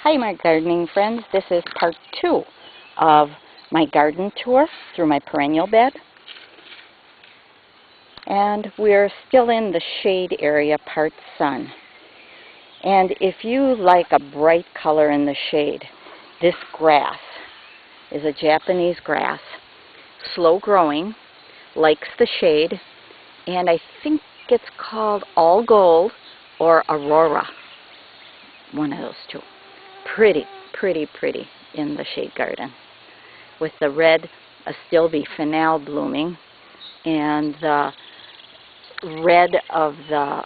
Hi my gardening friends, this is part 2 of my garden tour through my perennial bed. And we're still in the shade area, part sun. And if you like a bright color in the shade, this grass is a Japanese grass, slow growing, likes the shade, and I think it's called all gold or aurora, one of those two. Pretty, pretty, pretty in the shade garden, with the red astilbe fennel blooming and the red of the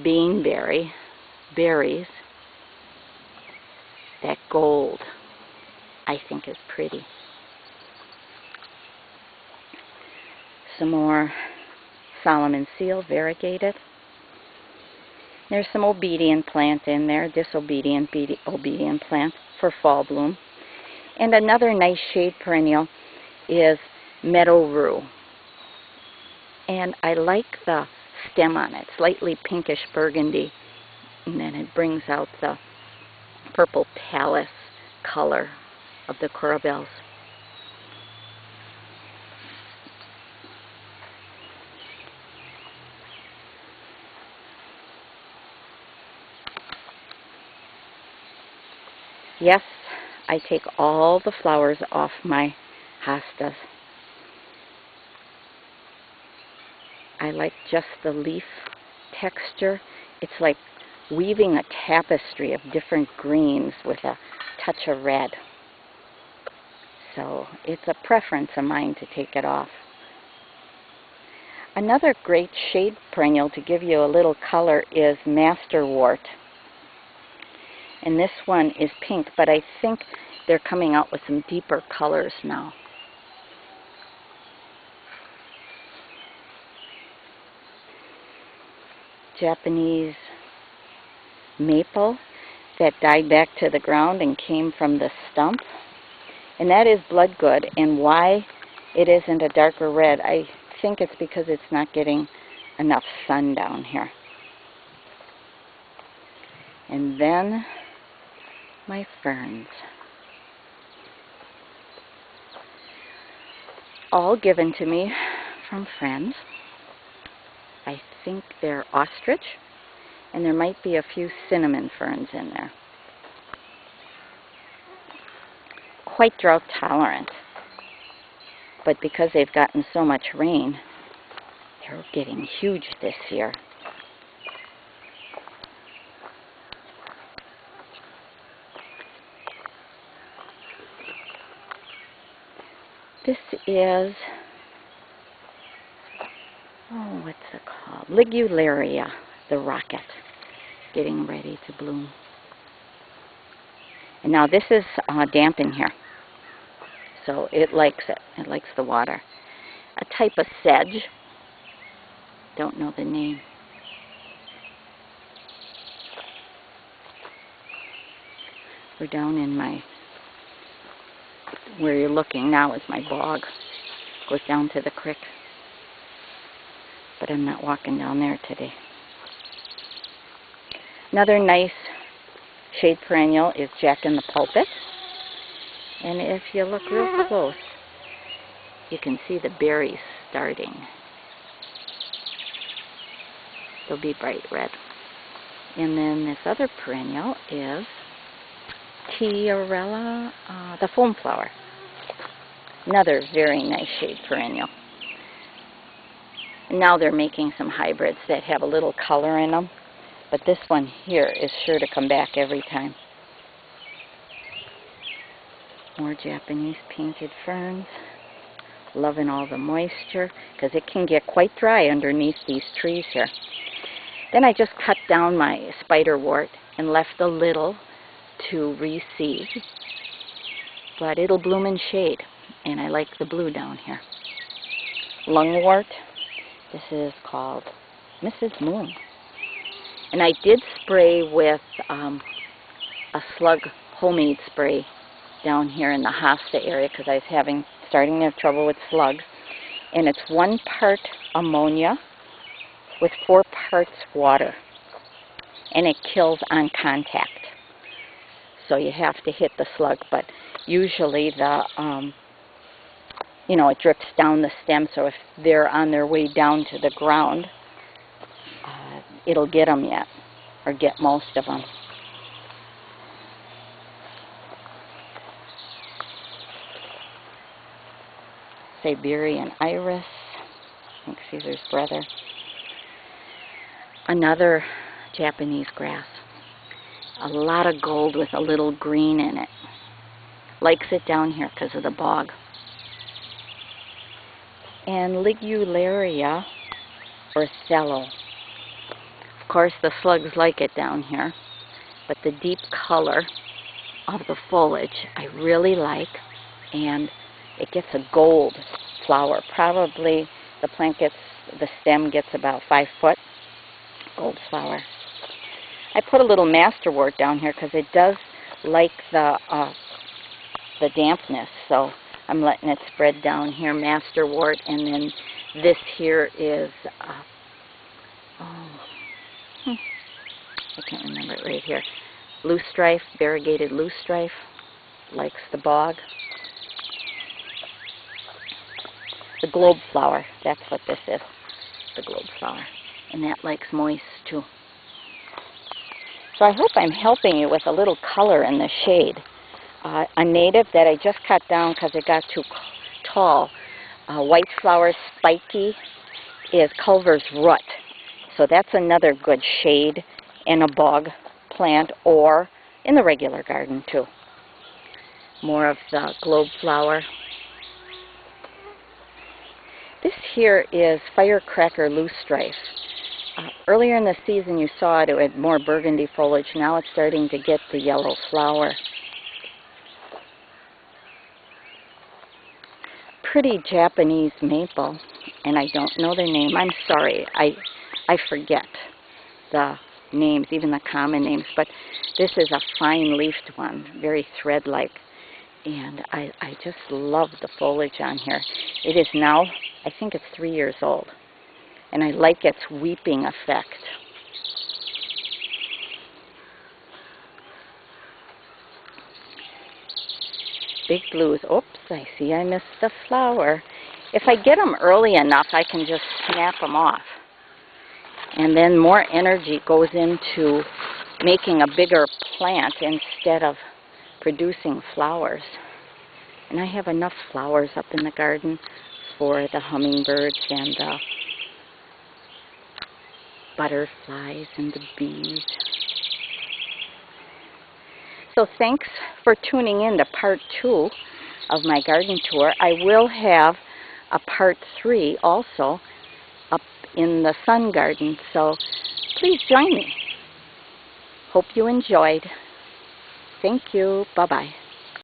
beanberry berries. That gold I think is pretty. Some more Solomon seal variegated. There's some obedient plant in there, disobedient obedient plant for fall bloom. And another nice shade perennial is meadow rue. And I like the stem on it, slightly pinkish burgundy, and then it brings out the purple palace color of the corabels. Yes, I take all the flowers off my hostas. I like just the leaf texture. It's like weaving a tapestry of different greens with a touch of red. So it's a preference of mine to take it off. Another great shade perennial to give you a little color is masterwort. And this one is pink, but I think they're coming out with some deeper colors now. Japanese maple that died back to the ground and came from the stump. And that is blood good. And why it isn't a darker red, I think it's because it's not getting enough sun down here. And then my ferns. All given to me from friends. I think they're ostrich, and there might be a few cinnamon ferns in there. Quite drought tolerant, but because they've gotten so much rain, they're getting huge this year. This is, what's it called? Ligularia, the rocket, getting ready to bloom. And now this is damp in here, so it likes it. It likes the water. A type of sedge, don't know the name. We're down in my, where you're looking now is my bog. Goes down to the creek. But I'm not walking down there today. Another nice shade perennial is Jack in the Pulpit. And if you look real close, you can see the berries starting. They'll be bright red. And then this other perennial is Tiarella, the foam flower. Another very nice shade perennial. And now they're making some hybrids that have a little color in them, but this one here is sure to come back every time. More Japanese painted ferns. Loving all the moisture, because it can get quite dry underneath these trees here. Then I just cut down my spiderwort and left a little to reseed, but it'll bloom in shade, and I like the blue down here. Lungwort, this is called Mrs. Moon, and I did spray with a slug homemade spray down here in the hosta area because I was starting to have trouble with slugs, and it's 1 part ammonia with 4 parts water, and it kills on contact. so you have to hit the slug, but usually the you know, it drips down the stem, so if they're on their way down to the ground, it'll get them yet, or get most of them. Siberian iris, I think Caesar's brother. Another Japanese grass. A lot of gold with a little green in it. Likes it down here because of the bog. And Ligularia or Cello. Of course the slugs like it down here, but the deep color of the foliage I really like, and it gets a gold flower. Probably the plant gets, the stem gets about 5 foot. Gold flower. I put a little masterwort down here because it does like the dampness, so I'm letting it spread down here, masterwort, and then this here is, I can't remember it right here, loosestrife, variegated loosestrife, likes the bog. The globe flower, that's what this is, the globe flower, and that likes moist too. So I hope I'm helping you with a little color in the shade. A native that I just cut down because it got too tall, white flower spiky, is Culver's Root. So that's another good shade in a bog plant or in the regular garden too. More of the globe flower. This here is Firecracker Loosestrife. Earlier in the season you saw it had more burgundy foliage. Now it's starting to get the yellow flower. Pretty Japanese maple, and I don't know their name. I'm sorry, I forget the names, even the common names, but this is a fine-leafed one, very thread-like, and I just love the foliage on here. It is now, I think it's 3 years old, and I like its weeping effect. Big blues. Oops, I see I missed the flower. If I get them early enough, I can just snap them off. And then more energy goes into making a bigger plant instead of producing flowers. And I have enough flowers up in the garden for the hummingbirds and the butterflies and the bees. So thanks for tuning in to part 2 of my garden tour. I will have a part 3 also up in the sun garden, so please join me. Hope you enjoyed. Thank you. Bye-bye.